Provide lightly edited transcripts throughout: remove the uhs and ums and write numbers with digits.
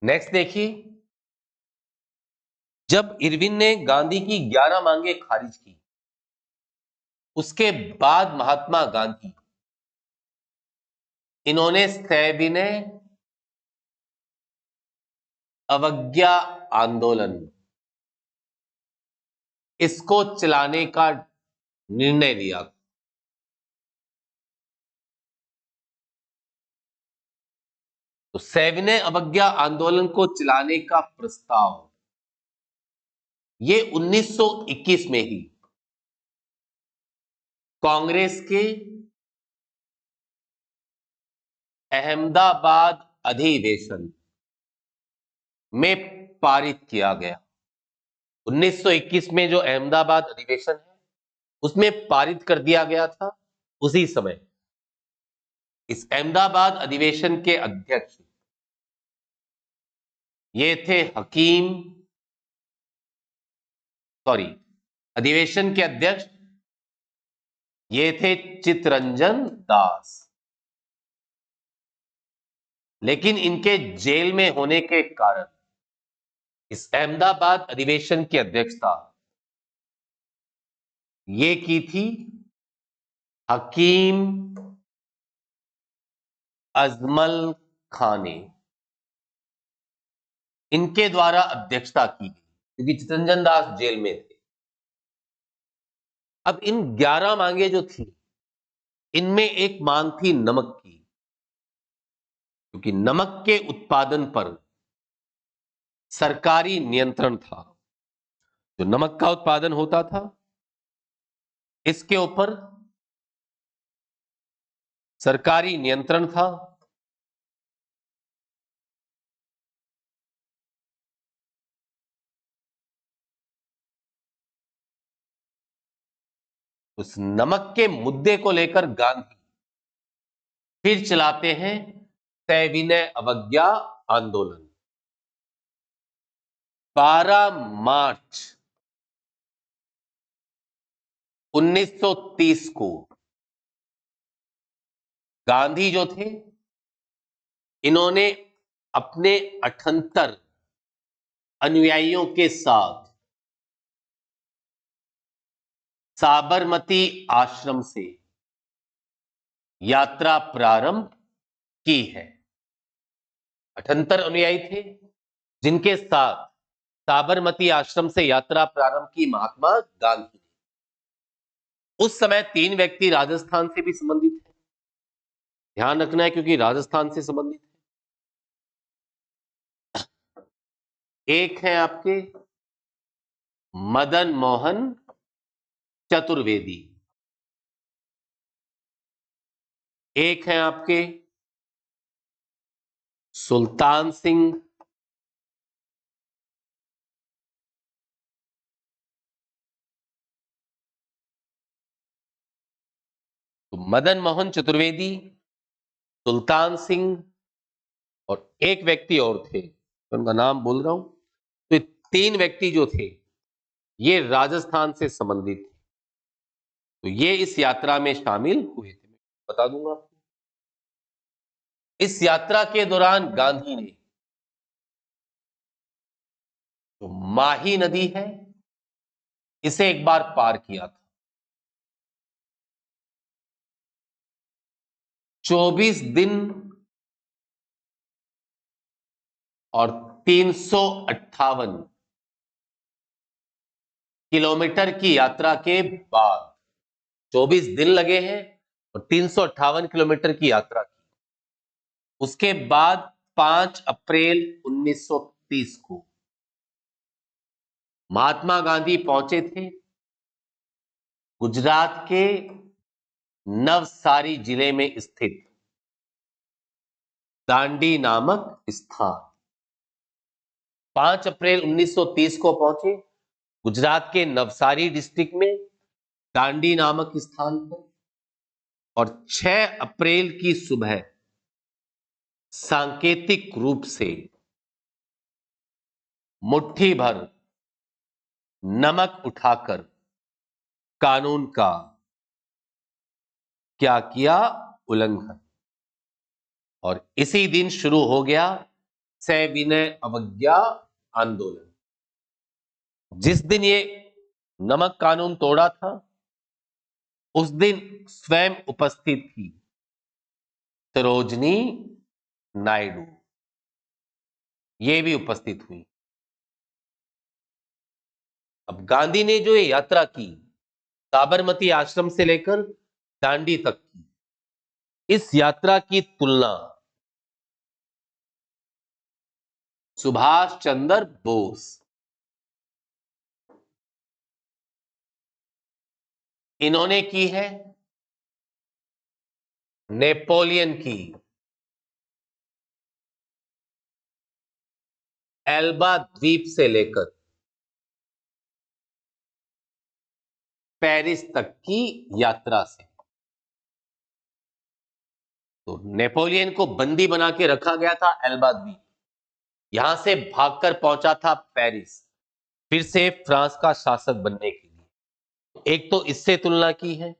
Next देखिए, जब Irwin ने गांधी की 11 मांगे खारिज की, उसके बाद महात्मा गांधी इन्होंने सविनय अवज्ञा आंदोलन इसको चलाने का निर्णय लिया। तो सविनय अवज्ञा आंदोलन को चलाने का प्रस्ताव ये 1921 में ही कांग्रेस के अहमदाबाद अधिवेशन में पारित किया गया। 1921 में जो अहमदाबाद अधिवेशन है उसमें पारित कर दिया गया था। उसी समय इस अहमदाबाद अधिवेशन के अध्यक्ष ये थे अधिवेशन के अध्यक्ष ये थे चित्तरंजन दास। लेकिन इनके जेल में होने के कारण इस अहमदाबाद अधिवेशन की अध्यक्षता ये की थी हकीम अजमल खान ने। इनके द्वारा अध्यक्षता की गई क्योंकि चित्तरंजन दास जेल में थे। अब इन 11 मांगे जो थी इनमें एक मांग थी नमक की, क्योंकि नमक के उत्पादन पर सरकारी नियंत्रण था। जो नमक का उत्पादन होता था इसके ऊपर सरकारी नियंत्रण था। उस नमक के मुद्दे को लेकर गांधी फिर चलाते हैं सविनय अवज्ञा आंदोलन। 12 मार्च 1930 को गांधी जो थे इन्होंने अपने 78 अनुयायियों के साथ साबरमती आश्रम से यात्रा प्रारंभ की है। 78 अनुयायी थे जिनके साथ साबरमती आश्रम से यात्रा प्रारंभ की महात्मा गांधी ने। उस समय 3 व्यक्ति राजस्थान से भी संबंधित हैं, ध्यान रखना है क्योंकि राजस्थान से संबंधित है। एक है आपके मदन मोहन चतुर्वेदी, एक है आपके सुल्तान सिंह, तो मदन मोहन चतुर्वेदी, सुल्तान सिंह और एक व्यक्ति और थे, उनका नाम बोल रहा हूं। तो ये 3 व्यक्ति जो थे ये राजस्थान से संबंधित थे। तो ये इस यात्रा में शामिल हुए थे, बता दूंगा आपको। इस यात्रा के दौरान गांधी ने जो माही नदी है इसे एक बार पार किया था। 24 दिन और 358 किलोमीटर की यात्रा के बाद 24 दिन लगे हैं और 358 किलोमीटर की यात्रा की। उसके बाद 5 अप्रैल 1930 को महात्मा गांधी पहुंचे थे गुजरात के नवसारी जिले में स्थित दांडी नामक स्थान। 5 अप्रैल 1930 को पहुंचे गुजरात के नवसारी डिस्ट्रिक्ट में दांडी नामक स्थान पर, और 6 अप्रैल की सुबह सांकेतिक रूप से मुट्ठी भर नमक उठाकर कानून का क्या किया, उल्लंघन। और इसी दिन शुरू हो गया सविनय अवज्ञा आंदोलन। जिस दिन ये नमक कानून तोड़ा था उस दिन स्वयं उपस्थित थी सरोजनी नायडू, ये भी उपस्थित हुई। अब गांधी ने जो ये यात्रा की साबरमती आश्रम से लेकर दांडी तक की, इस यात्रा की तुलना सुभाष चंद्र बोस, इन्होंने की है नेपोलियन की एल्बा द्वीप से लेकर पेरिस तक की यात्रा से। तो नेपोलियन को बंदी बना के रखा गया था एल्बा द्वीप, यहां से भागकर पहुंचा था पेरिस, फिर से फ्रांस का शासक बनने के लिए। एक तो इससे तुलना की है,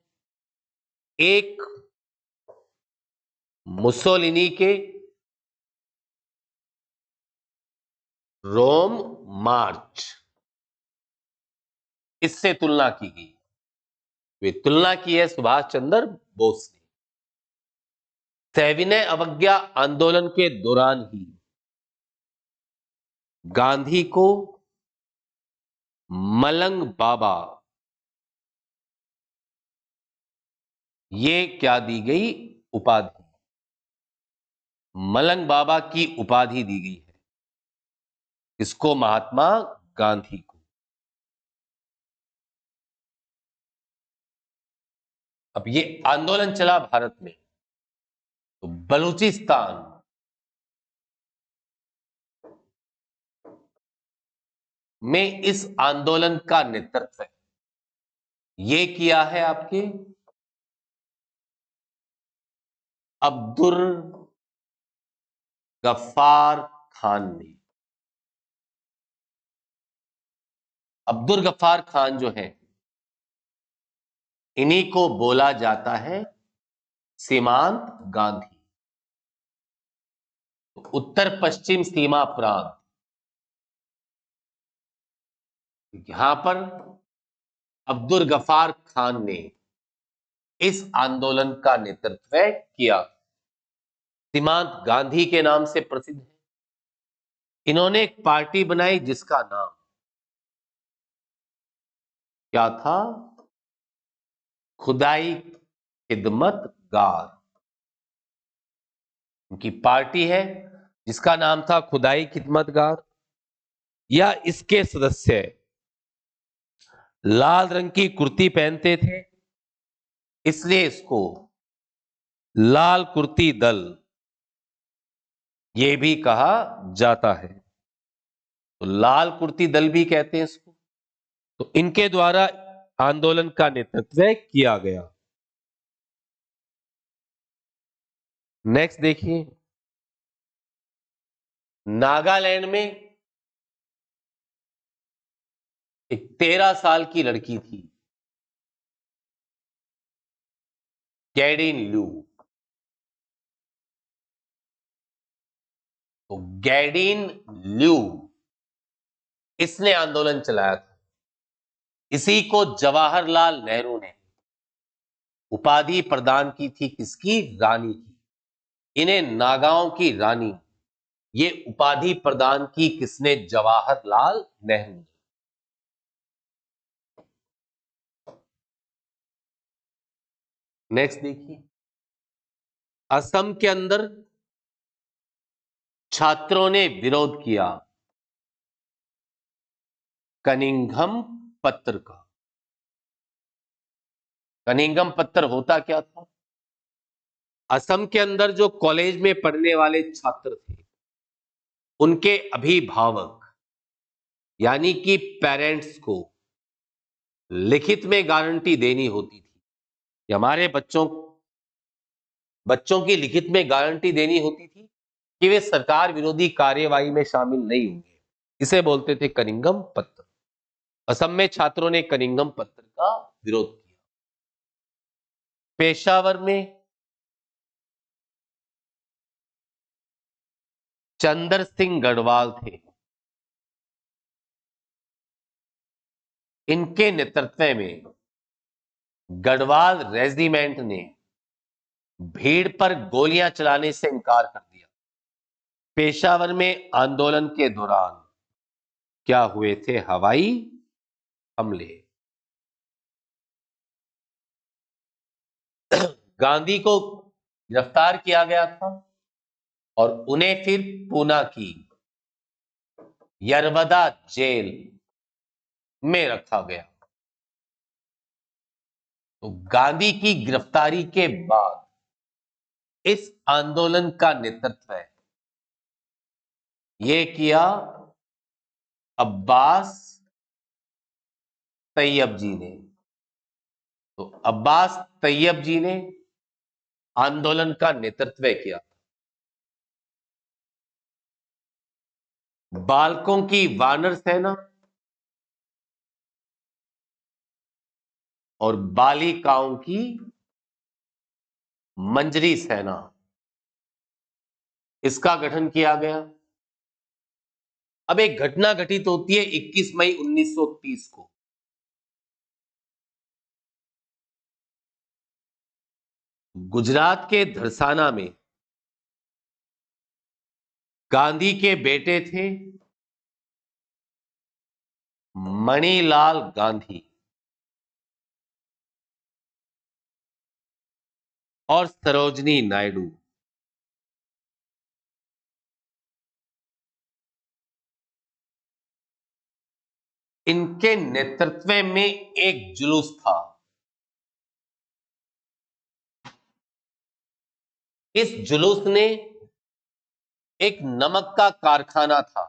एक मुसोलिनी के रोम मार्च, इससे तुलना की गई। वे तुलना की है सुभाष चंद्र बोस ने। सविनय अवज्ञा आंदोलन के दौरान ही गांधी को मलंग बाबा, ये क्या दी गई उपाधि, मलंग बाबा की उपाधि दी गई है। इसको महात्मा गांधी को। अब ये आंदोलन चला भारत में, तो बलूचिस्तान में इस आंदोलन का नेतृत्व ये किया है आपके अब्दुल गफ्फार खान ने। अब्दुल गफ्फार खान जो है, इन्हीं को बोला जाता है सीमांत गांधी। उत्तर पश्चिम सीमा प्रांत, यहां पर अब्दुल गफ्फार खान ने इस आंदोलन का नेतृत्व किया। सीमांत गांधी के नाम से प्रसिद्ध है। इन्होंने एक पार्टी बनाई जिसका नाम क्या था, खुदाई खिदमतगार। उनकी पार्टी है जिसका नाम था खुदाई खिदमतगार। या इसके सदस्य लाल रंग की कुर्ती पहनते थे, इसलिए इसको लाल कुर्ती दल ये भी कहा जाता है। तो लाल कुर्ती दल भी कहते हैं इसको। तो इनके द्वारा आंदोलन का नेतृत्व किया गया। नेक्स्ट देखिए, नागालैंड में एक 13 साल की लड़की थी, गैडिन लू। तो गैडिन ल्यू, इसने आंदोलन चलाया था। इसी को जवाहरलाल नेहरू ने उपाधि प्रदान की थी, किसकी, रानी की। इन्हें नागाओं की रानी, ये उपाधि प्रदान की किसने, जवाहरलाल नेहरू ने। नेक्स्ट देखिए, असम के अंदर छात्रों ने विरोध किया कनिंघम पत्र का। कनिंघम पत्र होता क्या था, असम के अंदर जो कॉलेज में पढ़ने वाले छात्र थे, उनके अभिभावक यानी कि पेरेंट्स को लिखित में गारंटी देनी होती थी कि हमारे बच्चों की लिखित में गारंटी देनी होती थी कि वे सरकार विरोधी कार्यवाही में शामिल नहीं होंगे। इसे बोलते थे कनिंघम पत्र। असम में छात्रों ने कनिंघम पत्र का विरोध किया। पेशावर में चंद्र सिंह गढ़वाल थे। इनके नेतृत्व में गढ़वाल रेजिमेंट ने भीड़ पर गोलियां चलाने से इनकार कर दिया। पेशावर में आंदोलन के दौरान क्या हुए थे हवाई हमले। गांधी को गिरफ्तार किया गया था और उन्हें फिर पूना की यरवदा जेल में रखा गया। तो गांधी की गिरफ्तारी के बाद इस आंदोलन का नेतृत्व यह किया अब्बास तैयब जी ने। तो अब्बास तैयब जी ने आंदोलन का नेतृत्व किया। बालकों की वानर सेना और बालिकाओं की मंजरी सेना, इसका गठन किया गया। अब एक घटना घटित होती है 21 मई 1930 को। गुजरात के धरसाना में गांधी के बेटे थे मणिलाल गांधी और सरोजनी नायडू। इनके नेतृत्व में एक जुलूस था। इस जुलूस ने एक नमक का कारखाना था,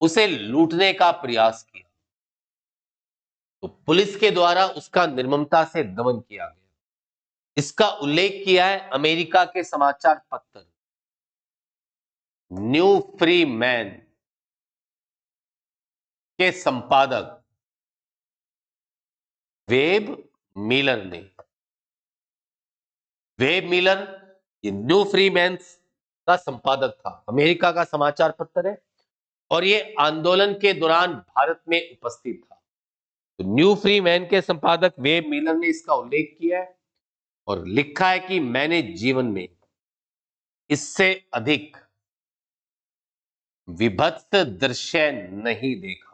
उसे लूटने का प्रयास किया। तो पुलिस के द्वारा उसका निर्ममता से दमन किया गया। इसका उल्लेख किया है अमेरिका के समाचार पत्र न्यू फ्री मैन के संपादक वेब मिलर ने। वेब मिलर ये न्यू फ्री मैन का संपादक था, अमेरिका का समाचार पत्र है, और ये आंदोलन के दौरान भारत में उपस्थित था। तो न्यू फ्री मैन के संपादक वेब मिलर ने इसका उल्लेख किया है और लिखा है कि मैंने जीवन में इससे अधिक विभत्स दृश्य नहीं देखा।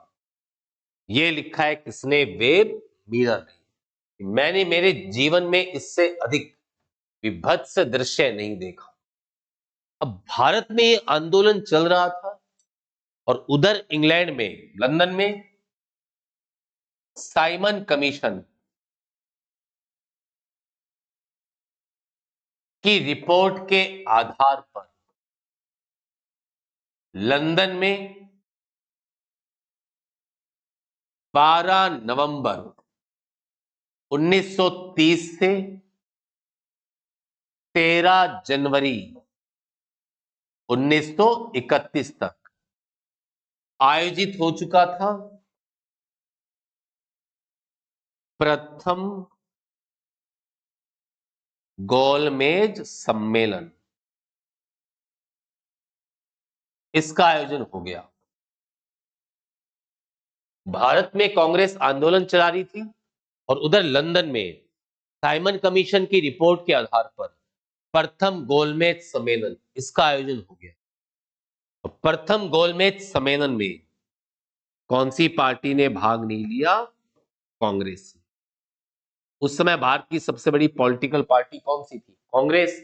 यह लिखा है किसने? वेब मिलर ने। मैंने मेरे जीवन में इससे अधिक विभत्स दृश्य नहीं देखा। अब भारत में ये आंदोलन चल रहा था और उधर इंग्लैंड में, लंदन में साइमन कमीशन की रिपोर्ट के आधार पर लंदन में 12 नवंबर 1930 से 13 जनवरी 1931 तक आयोजित हो चुका था प्रथम गोलमेज सम्मेलन। इसका आयोजन हो गया। भारत में कांग्रेस आंदोलन चला रही थी और उधर लंदन में साइमन कमीशन की रिपोर्ट के आधार पर प्रथम गोलमेज सम्मेलन, इसका आयोजन हो गया। तो प्रथम गोलमेज सम्मेलन में कौन सी पार्टी ने भाग नहीं लिया? कांग्रेस। उस समय भारत की सबसे बड़ी पॉलिटिकल पार्टी कौन सी थी? कांग्रेस।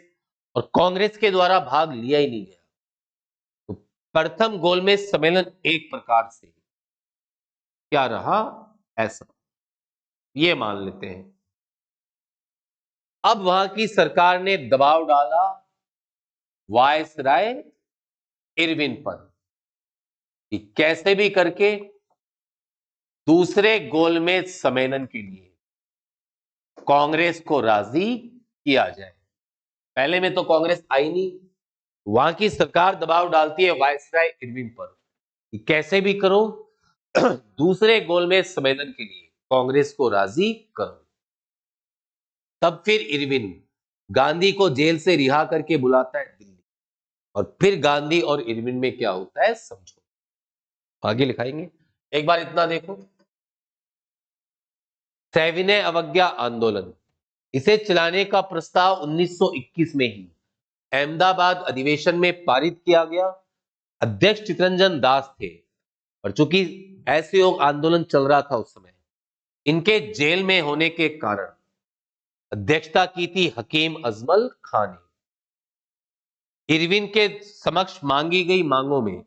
और कांग्रेस के द्वारा भाग लिया ही नहीं गया। तो प्रथम गोलमेज सम्मेलन एक प्रकार से क्या रहा? ऐसा ये मान लेते हैं। अब वहां की सरकार ने दबाव डाला वायसराय इरविन पर कि कैसे भी करके दूसरे गोलमेज सम्मेलन के लिए कांग्रेस को राजी किया जाए। पहले में तो कांग्रेस आई नहीं, वहां की सरकार दबाव डालती है वायसराय इरविन पर कि कैसे भी करो दूसरे गोलमेज सम्मेलन के लिए कांग्रेस को राजी करो। तब फिर इरविन गांधी को जेल से रिहा करके बुलाता है दिल्ली और फिर गांधी और इरविन में क्या होता है समझो, आगे लिखाएंगे। एक बार इतना देखो, सविनय अवज्ञा आंदोलन, इसे चलाने का प्रस्ताव 1921 में ही अहमदाबाद अधिवेशन में पारित किया गया। अध्यक्ष चितरंजन दास थे, और चूंकि असहयोग आंदोलन चल रहा था उस समय, इनके जेल में होने के कारण अध्यक्षता की थी हकीम अजमल खान ने। इरविन के समक्ष मांगी गई मांगों में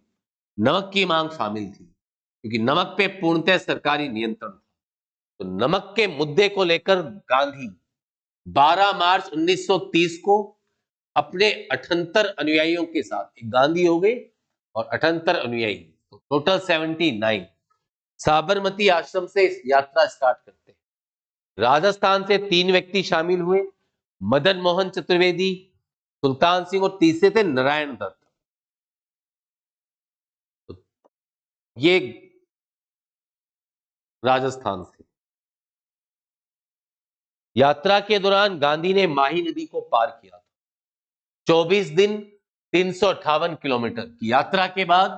नमक की मांग शामिल थी, क्योंकि नमक पे पूर्णतः सरकारी नियंत्रण था। तो नमक के मुद्दे को लेकर गांधी 12 मार्च 1930 को अपने 78 अनुयायियों के साथ, एक गांधी हो गए और 78 अनुयायी, तो टोटल 79, साबरमती आश्रम से इस यात्रा स्टार्ट करते हैं। राजस्थान से 3 व्यक्ति शामिल हुए, मदन मोहन चतुर्वेदी, सुल्तान सिंह, और तीसरे थे नारायण दत्त। तो ये राजस्थान से यात्रा के दौरान गांधी ने माही नदी को पार किया था। 24 दिन 358 किलोमीटर की यात्रा के बाद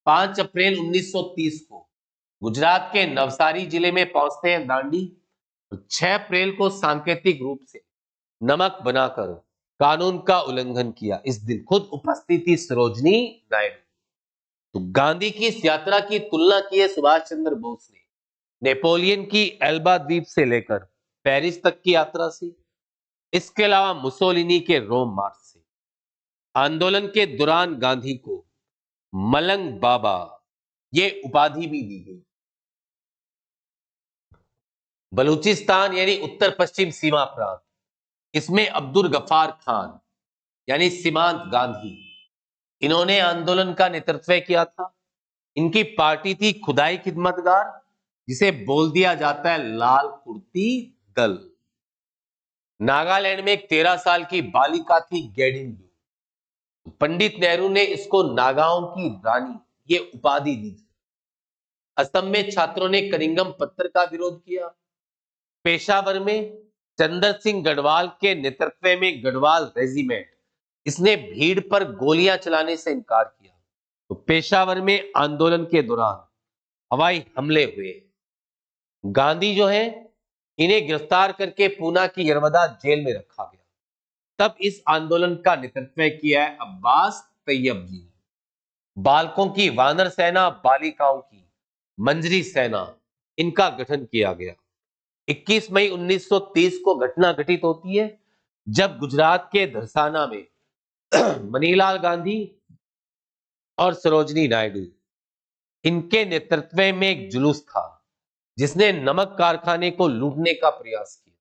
5 अप्रैल 1930 को गुजरात के नवसारी जिले में पहुंचते हैं दांडी। 6 अप्रैल को सांकेतिक रूप से नमक बनाकर कानून का उल्लंघन किया। इस दिन खुद उपस्थित थी सरोजनी नायडू। तो गांधी की इस यात्रा की तुलना की है सुभाष चंद्र बोस ने नेपोलियन की एल्बा द्वीप से लेकर पेरिस तक की यात्रा से, इसके अलावा मुसोलिनी के रोम मार्च से। आंदोलन के दौरान गांधी को मलंग बाबा ये उपाधि भी दी गई। बलूचिस्तान यानी उत्तर पश्चिम सीमा प्रांत, इसमें अब्दुल गफार खान यानी सीमांत गांधी, इन्होंने आंदोलन का नेतृत्व किया था। इनकी पार्टी थी खुदाई खिदमतगार, जिसे बोल दिया जाता है लाल कुर्ती दल। नागालैंड में एक 13 साल की बालिका थी गेडिंग। पंडित नेहरू ने इसको नागाओं की रानी ये उपाधि दी थी। असम में छात्रों ने कनिंगम पत्र का विरोध किया। पेशावर में चंदर सिंह गढ़वाल के नेतृत्व में गढ़वाल रेजिमेंट, इसने भीड़ पर गोलियां चलाने से इनकार किया। तो पेशावर में आंदोलन के दौरान हवाई हमले हुए। गांधी जो है, इन्हें गिरफ्तार करके पूना की यरवदा जेल में रखा गया। तब इस आंदोलन का नेतृत्व किया है अब्बास तैयब जी ने। बालकों की वानर सेना, बालिकाओं की मंजरी सेना, इनका गठन किया गया। 21 मई 1930 को घटना घटित होती है, जब गुजरात के धरसाना में मनीलाल गांधी और सरोजनी नायडू, इनके नेतृत्व में एक जुलूस था जिसने नमक कारखाने को लूटने का प्रयास किया।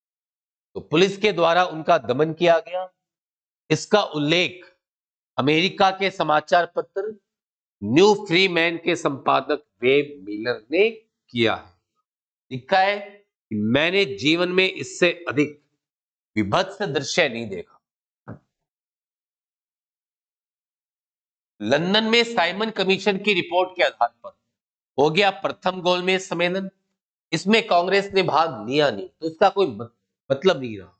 तो पुलिस के द्वारा उनका दमन किया गया। इसका उल्लेख अमेरिका के समाचार पत्र न्यू फ्री मैन के संपादक वेब मिलर ने किया है। लिखा है कि मैंने जीवन में इससे अधिक विभत्स दृश्य नहीं देखा। लंदन में साइमन कमीशन की रिपोर्ट के आधार पर हो गया प्रथम गोलमेज सम्मेलन। इसमें कांग्रेस ने भाग लिया नहीं, तो इसका कोई मतलब नहीं रहा।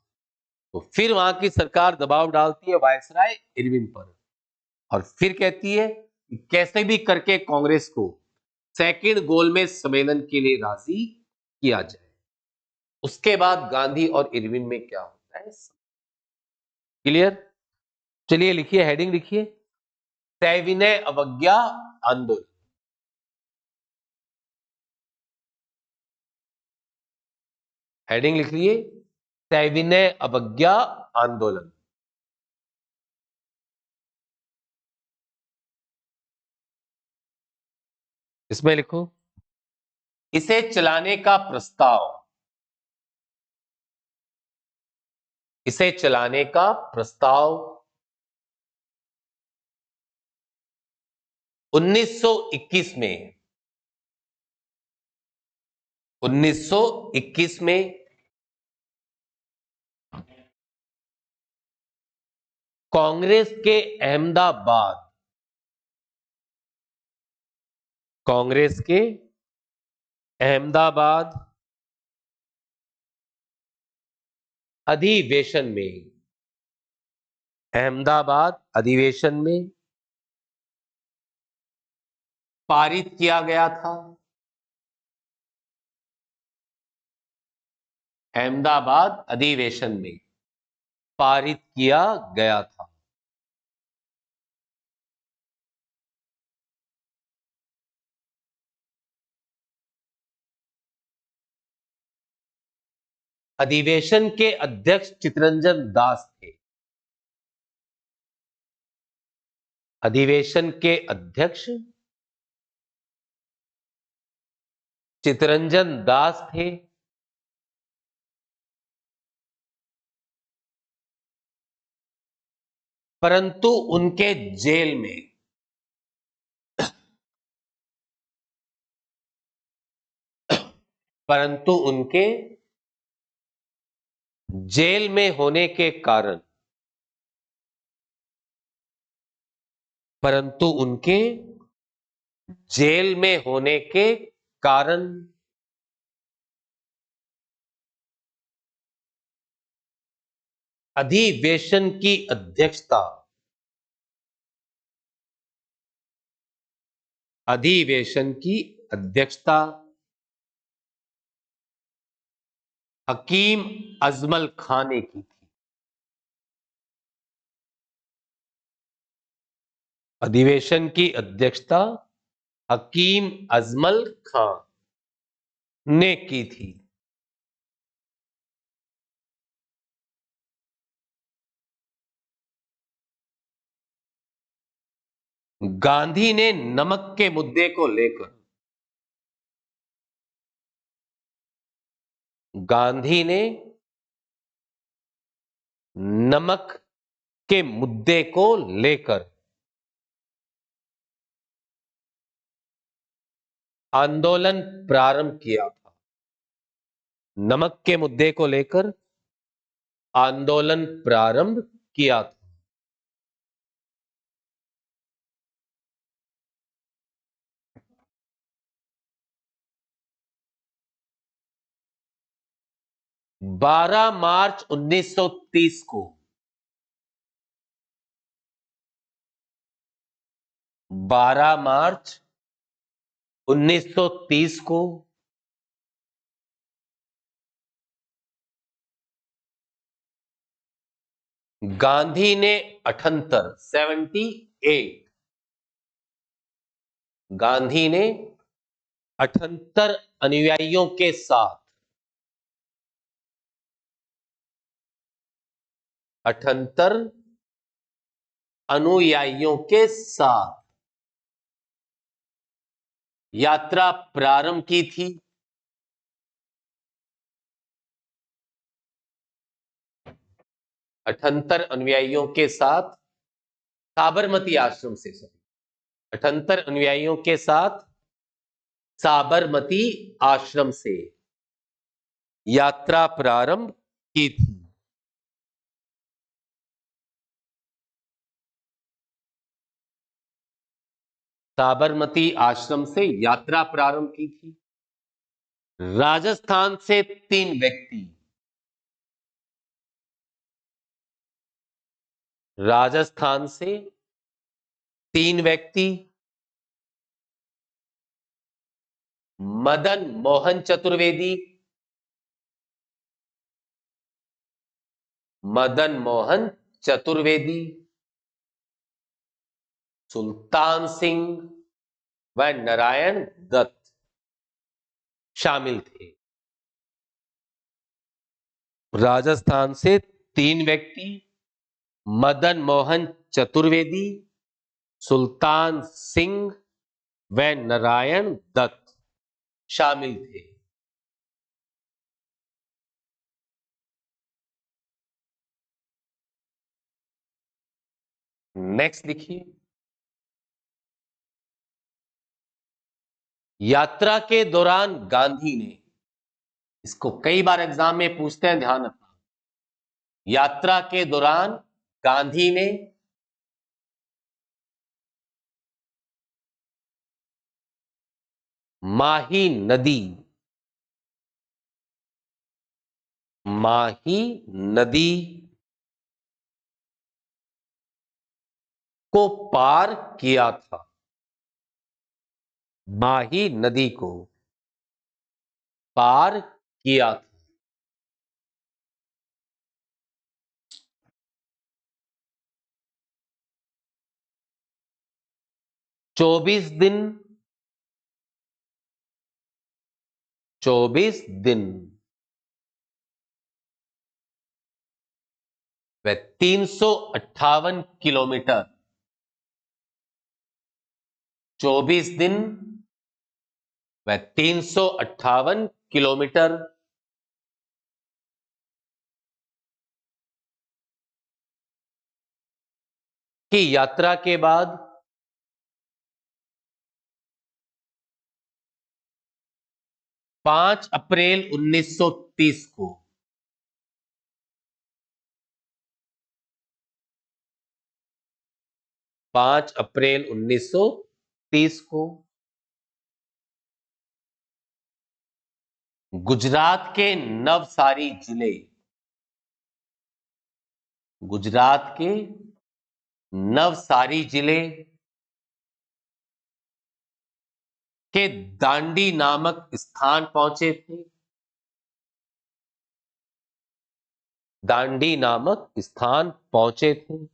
तो फिर वहां की सरकार दबाव डालती है वायसराय इरविन पर, और फिर कहती है कि कैसे भी करके कांग्रेस को सेकंड गोलमेज सम्मेलन के लिए राजी किया जाए। उसके बाद गांधी और इरविन में क्या होता है, क्लियर? चलिए लिखिए, हेडिंग लिखिए, सविनय अवज्ञा आंदोलन। हेडिंग लिख लिए, सविनय अवज्ञा आंदोलन। इसमें लिखो, इसे चलाने का प्रस्ताव, इसे चलाने का प्रस्ताव 1921 में 1921 में कांग्रेस के अहमदाबाद, कांग्रेस के अहमदाबाद अधिवेशन में, अहमदाबाद अधिवेशन में पारित किया गया था? अहमदाबाद अधिवेशन में पारित किया गया था। अधिवेशन के अध्यक्ष चितरंजन दास थे। अधिवेशन के अध्यक्ष चितरंजन दास थे। परंतु उनके जेल में परंतु उनके जेल में होने के कारण परंतु उनके जेल में होने के कारण अधिवेशन की अध्यक्षता अधिवेशन की अध्यक्षता हकीम अजमल खान ने की थी। अधिवेशन की अध्यक्षता हकीम अजमल खान ने की थी। गांधी ने नमक के मुद्दे को लेकर गांधी ने नमक के मुद्दे को लेकर आंदोलन प्रारंभ किया था। नमक के मुद्दे को लेकर आंदोलन प्रारंभ किया था। बारह मार्च 1930 को 12 मार्च 1930 को गांधी ने 78 गांधी ने 78 अनुयायियों के साथ 78 अनुयायियों के साथ यात्रा प्रारंभ की थी। 78 अनुयायियों के साथ साबरमती आश्रम से 78 अनुयायियों के साथ साबरमती आश्रम से यात्रा प्रारंभ की थी। साबरमती आश्रम से यात्रा प्रारंभ की थी। राजस्थान से 3 व्यक्ति राजस्थान से 3 व्यक्ति मदन मोहन चतुर्वेदी मदन मोहन चतुर्वेदी सुल्तान सिंह व नारायण दत्त शामिल थे। राजस्थान से 3 व्यक्ति मदन मोहन चतुर्वेदी सुल्तान सिंह व नारायण दत्त शामिल थे। नेक्स्ट लिखिए। यात्रा के दौरान गांधी ने, इसको कई बार एग्जाम में पूछते हैं, ध्यान रखना। यात्रा के दौरान गांधी ने माही नदी को पार किया था। माही नदी को पार किया था? 24 दिन, 24 दिन व 358 किलोमीटर। 24 दिन व 358 किलोमीटर की यात्रा के बाद 5 अप्रैल 1930 को 5 अप्रैल 1930 को गुजरात के नवसारी जिले, गुजरात के नवसारी जिले के दांडी नामक स्थान पहुंचे थे। दांडी नामक स्थान पहुंचे थे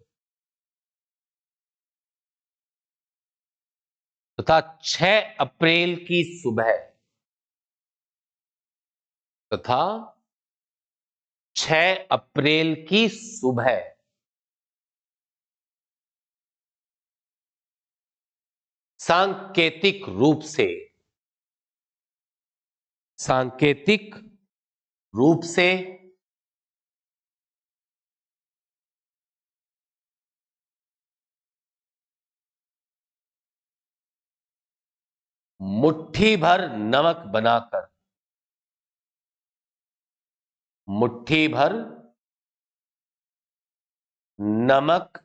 तथा 6 अप्रैल की सुबह तथा 6 अप्रैल की सुबह सांकेतिक रूप से, सांकेतिक रूप से मुट्ठी भर नमक बनाकर, मुट्ठी भर नमक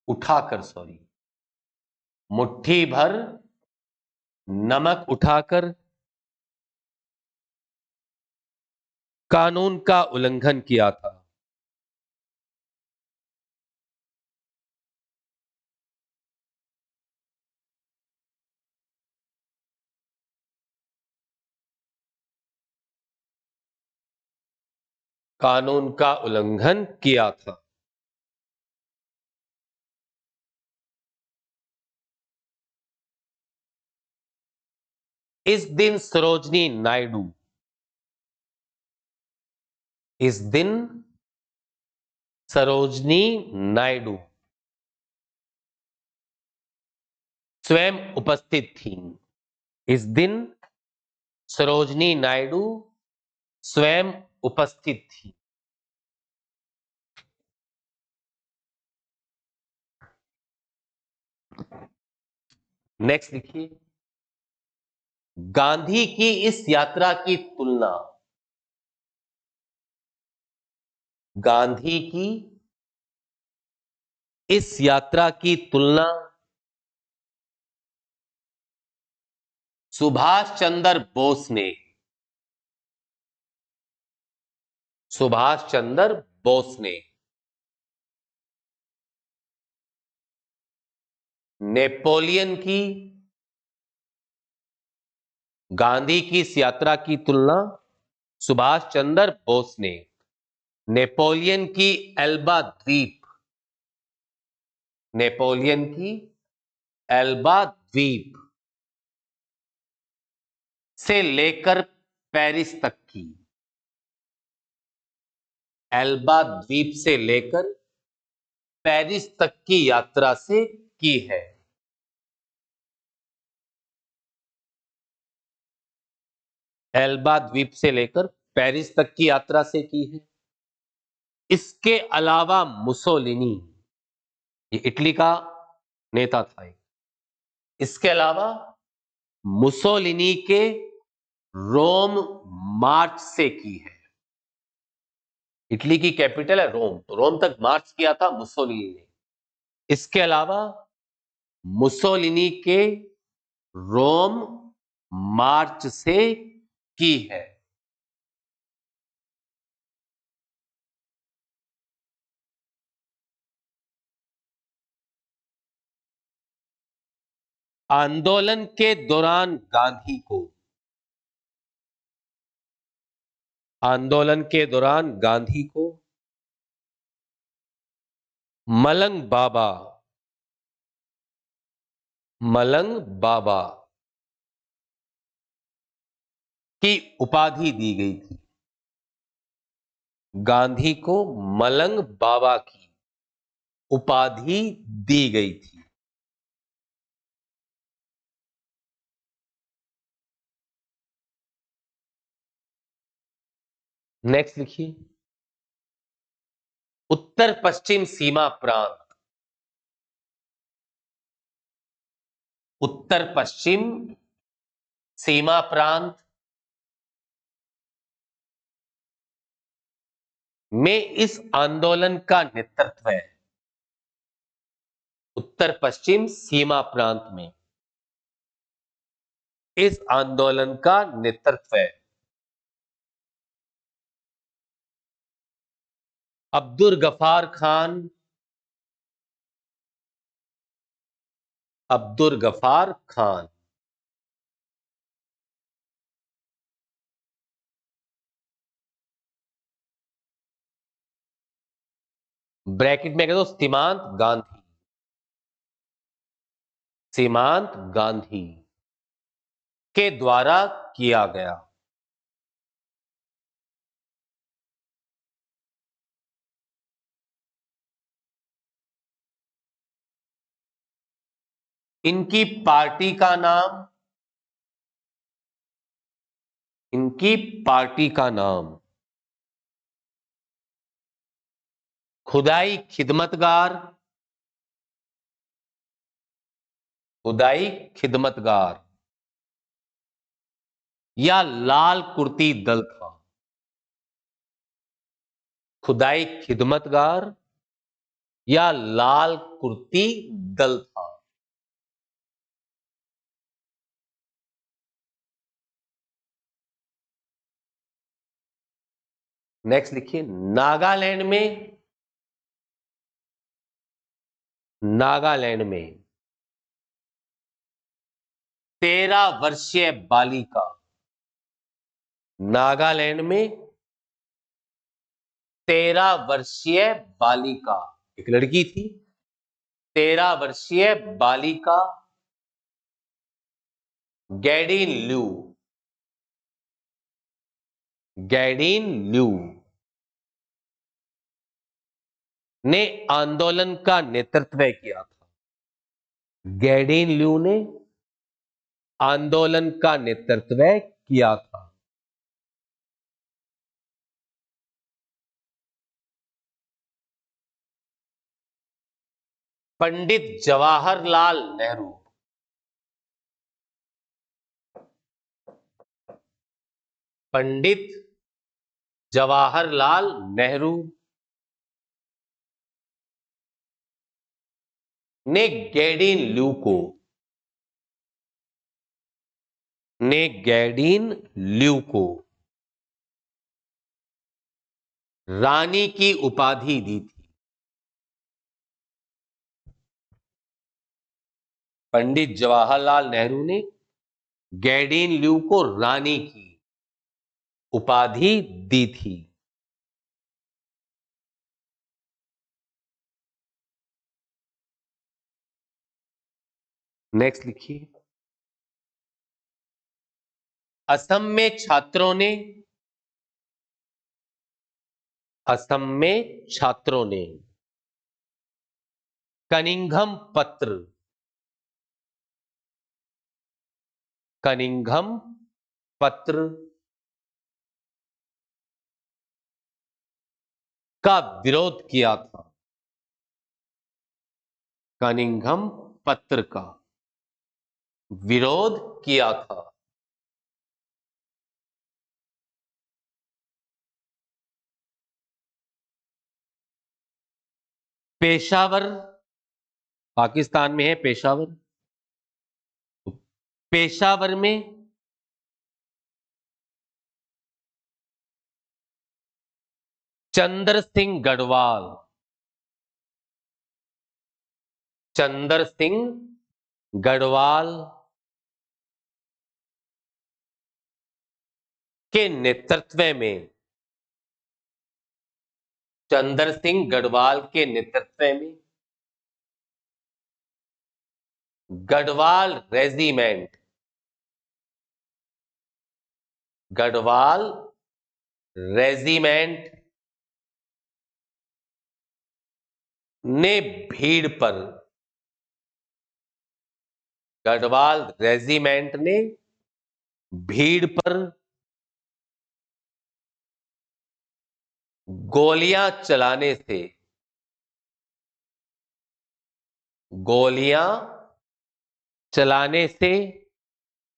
उठाकर, सॉरी, मुट्ठी भर नमक उठाकर कानून का उल्लंघन किया था। कानून का उल्लंघन किया था। इस दिन सरोजनी नायडू, इस दिन सरोजनी नायडू स्वयं उपस्थित थी। इस दिन सरोजनी नायडू स्वयं उपस्थित थी। नेक्स्ट देखिए, गांधी की इस यात्रा की तुलना, गांधी की इस यात्रा की तुलना सुभाष चंद्र बोस ने, सुभाष चंद्र बोस ने नेपोलियन की, गांधी की इस यात्रा की तुलना सुभाष चंद्र बोस ने नेपोलियन की एल्बा द्वीप, नेपोलियन की एल्बा द्वीप से लेकर पेरिस तक की, एल्बा द्वीप से लेकर पेरिस तक की यात्रा से की है। एल्बा द्वीप से लेकर पेरिस तक की यात्रा से की है। इसके अलावा मुसोलिनी, ये इटली का नेता था, इसके अलावा मुसोलिनी के रोम मार्च से की है। इटली की कैपिटल है रोम, तो रोम तक मार्च किया था मुसोलिनी ने। इसके अलावा मुसोलिनी के रोम मार्च से की है। आंदोलन के दौरान गांधी को, आंदोलन के दौरान गांधी को मलंग बाबा, मलंग बाबा की उपाधि दी गई थी। गांधी को मलंग बाबा की उपाधि दी गई थी। नेक्स्ट लिखिए, उत्तर पश्चिम सीमा प्रांत, उत्तर पश्चिम सीमा प्रांत में इस आंदोलन का नेतृत्व है। उत्तर पश्चिम सीमा प्रांत में इस आंदोलन का नेतृत्व है अब्दुल गफार खान, अब्दुल गफार खान। ब्रैकेट में कह दो सीमांत गांधी, सीमांत गांधी के द्वारा किया गया। इनकी पार्टी का नाम, इनकी पार्टी का नाम खुदाई खिदमतगार, खुदाई खिदमतगार या लाल कुर्ती दल था। खुदाई खिदमतगार या लाल कुर्ती दल था। नेक्स्ट लिखिए, नागालैंड में, नागालैंड में 13 वर्षीय बालिका, नागालैंड में 13 वर्षीय बालिका, एक लड़की थी, 13 वर्षीय बालिका गैडिन ल्यू, गैडिन ल्यू ने आंदोलन का नेतृत्व किया था। गैडिन ल्यू ने आंदोलन का नेतृत्व किया था। पंडित जवाहरलाल नेहरू, पंडित जवाहरलाल नेहरू ने गैडिन ल्यू को, ने गैडिन ल्यू को रानी की उपाधि दी थी। पंडित जवाहरलाल नेहरू ने गैडिन ल्यू को रानी की उपाधि दी थी। नेक्स्ट लिखिए, असम में छात्रों ने, असम में छात्रों ने कनिंघम पत्र, कनिंघम पत्र का विरोध किया था। कनिंघम पत्र का विरोध किया था। पेशावर, पाकिस्तान में है पेशावर, पेशावर में चंद्र सिंह गढ़वाल, चंद्र सिंह गढ़वाल के नेतृत्व में, चंद्र सिंह गढ़वाल के नेतृत्व में गढ़वाल रेजिमेंट, गढ़वाल रेजिमेंट ने भीड़ पर, गढ़वाल रेजिमेंट ने भीड़ पर गोलियां चलाने से, गोलियां चलाने से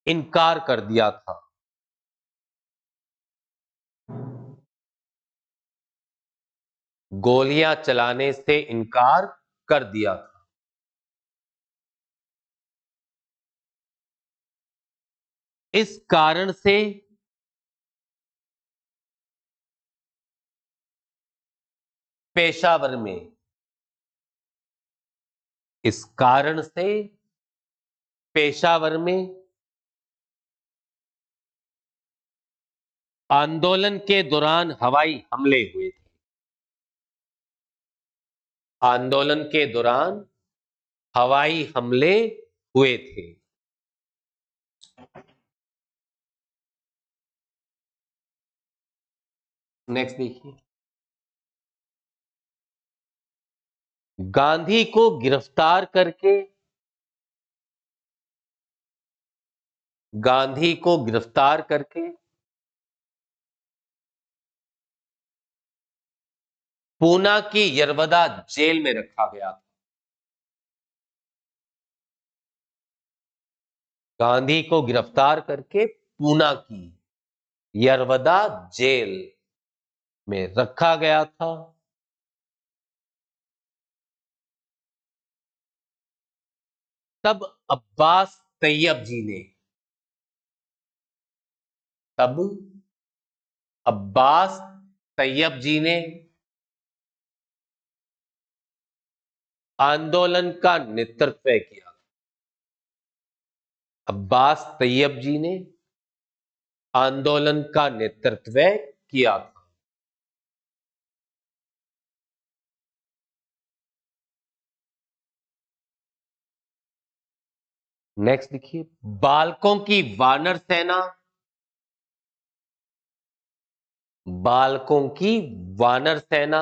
इनकार कर दिया था। गोलियां चलाने से इनकार कर दिया था। इस कारण से पेशावर में, इस कारण से पेशावर में आंदोलन के दौरान हवाई हमले हुए थे। आंदोलन के दौरान हवाई हमले हुए थे। नेक्स्ट देखिए, गांधी को गिरफ्तार करके, गांधी को गिरफ्तार करके पूना की यरवदा जेल में रखा गया था। गांधी को गिरफ्तार करके पूना की यरवदा जेल में रखा गया था। तब अब्बास तैयब जी ने, तब अब्बास तैयब जी ने आंदोलन का नेतृत्व किया। अब्बास तैयब जी ने आंदोलन का नेतृत्व किया था। नेक्स्ट देखिए, बालकों की वानर सेना, बालकों की वानर सेना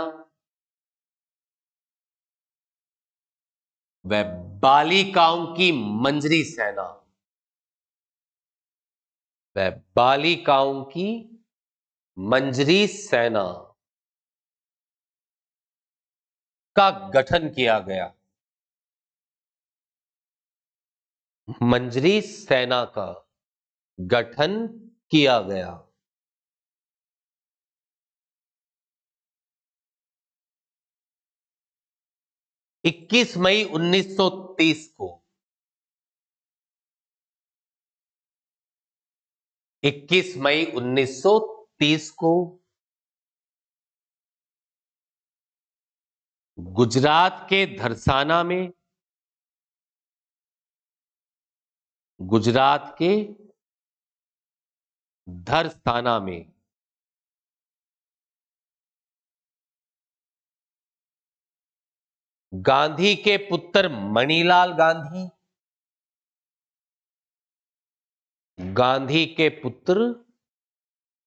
व बालिकाओं की मंजरी सेना, व बालिकाओं की मंजरी सेना का गठन किया गया। मंजरी सेना का गठन किया गया। 21 मई 1930 को, 21 मई 1930 को गुजरात के धरसाना में, गुजरात के धरसाना में गांधी के पुत्र मणिलाल गांधी, गांधी के पुत्र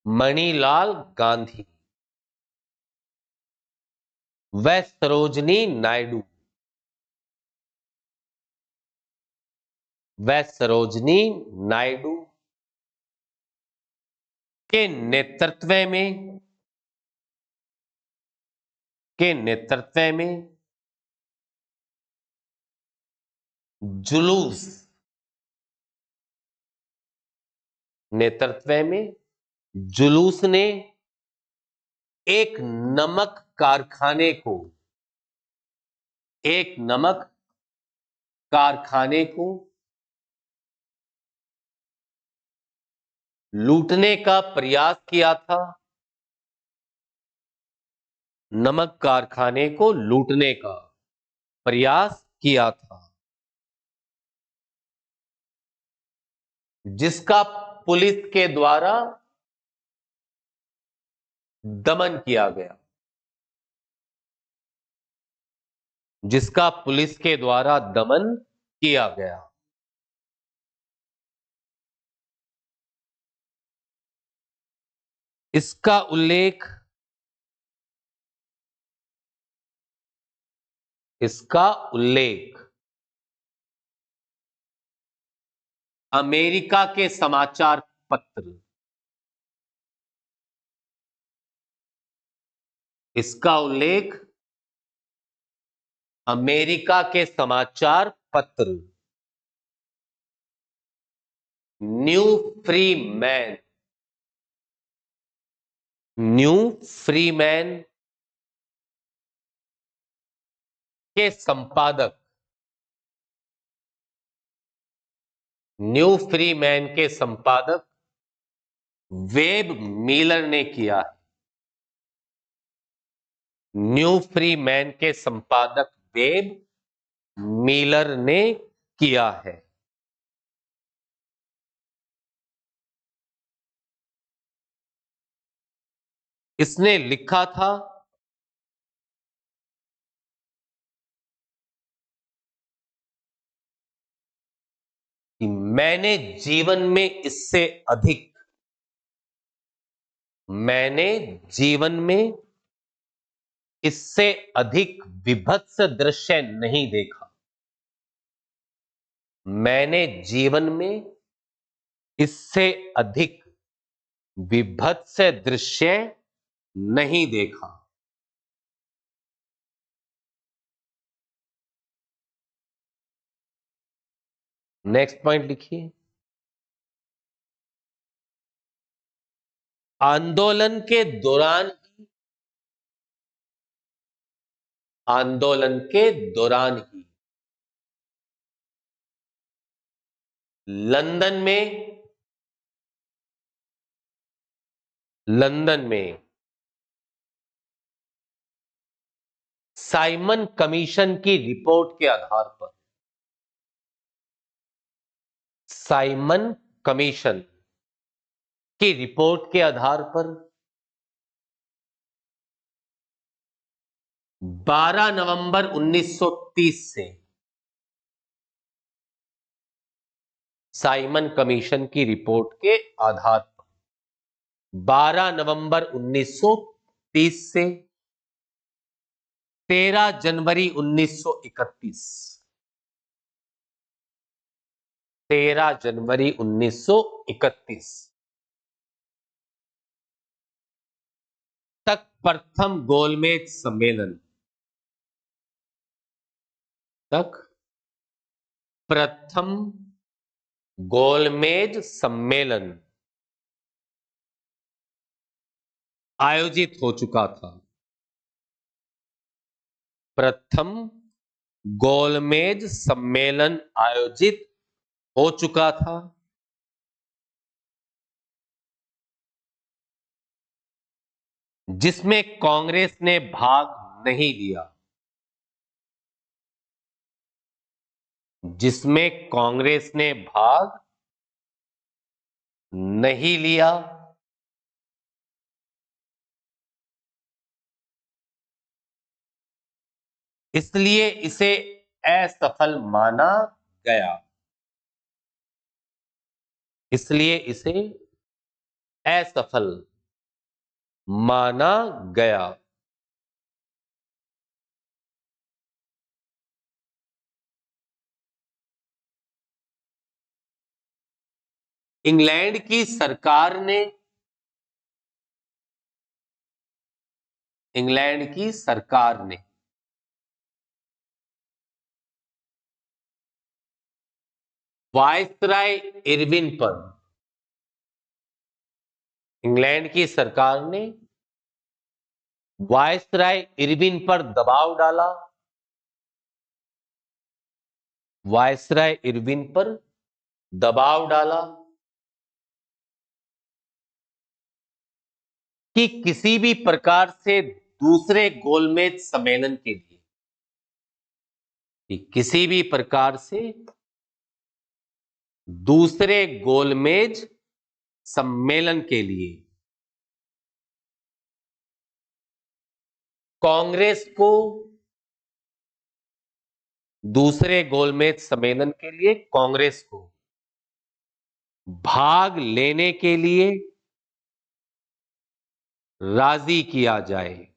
मणिलाल गांधी व सरोजनी नायडू, व सरोजनी नायडू के नेतृत्व में, के नेतृत्व में जुलूस, नेतृत्व में जुलूस ने एक नमक कारखाने को, एक नमक कारखाने को लूटने का प्रयास किया था। नमक कारखाने को लूटने का प्रयास किया था। जिसका पुलिस के द्वारा दमन किया गया, जिसका पुलिस के द्वारा दमन किया गया। इसका उल्लेख अमेरिका के समाचार पत्र, इसका उल्लेख अमेरिका के समाचार पत्र न्यू फ्रीमैन के संपादक, वेब मिलर ने किया है। न्यू फ्रीमैन के संपादक वेब मिलर ने किया है। इसने लिखा था कि मैंने जीवन में इससे अधिक विभत्स दृश्य नहीं देखा। मैंने जीवन में इससे अधिक विभत्स दृश्य नहीं देखा। नेक्स्ट पॉइंट लिखिए। आंदोलन के दौरान ही लंदन में साइमन कमीशन की रिपोर्ट के आधार पर, साइमन कमीशन की रिपोर्ट के आधार पर 12 नवंबर 1930 से, साइमन कमीशन की रिपोर्ट के आधार पर 12 नवंबर 1930 से 13 जनवरी 1931, 13 जनवरी 1931 तक प्रथम गोलमेज सम्मेलन आयोजित हो चुका था। प्रथम गोलमेज सम्मेलन आयोजित हो चुका था, जिसमें कांग्रेस ने भाग नहीं लिया, जिसमें कांग्रेस ने भाग नहीं लिया। इसलिए इसे असफल माना गया, इसलिए इसे असफल माना गया। इंग्लैंड की सरकार ने वायसराय इरविन पर, इंग्लैंड की सरकार ने वायसराय इरविन पर दबाव डाला, वायसराय इरविन पर दबाव डाला कि किसी भी प्रकार से दूसरे गोलमेज सम्मेलन के लिए, कि किसी भी प्रकार से दूसरे गोलमेज सम्मेलन के लिए कांग्रेस को दूसरे गोलमेज सम्मेलन के लिए कांग्रेस को भाग लेने के लिए राजी किया जाए।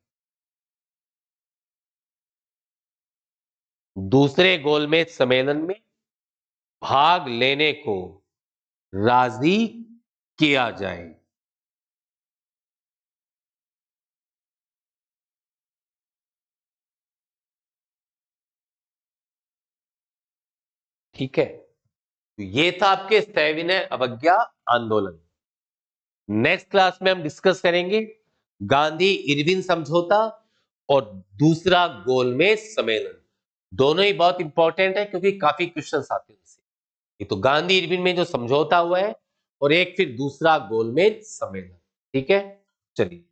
दूसरे गोलमेज सम्मेलन में भाग लेने को राजी किया जाए। ठीक है, तो ये था आपके सविनय अवज्ञा आंदोलन। नेक्स्ट क्लास में हम डिस्कस करेंगे गांधी इरविन समझौता और दूसरा गोलमेज सम्मेलन। दोनों ही बहुत इंपॉर्टेंट है क्योंकि काफी क्वेश्चंस आते हैं उससे। एक तो गांधी इरविन में जो समझौता हुआ है और एक फिर दूसरा गोलमेज सम्मेलन। ठीक है, चलिए।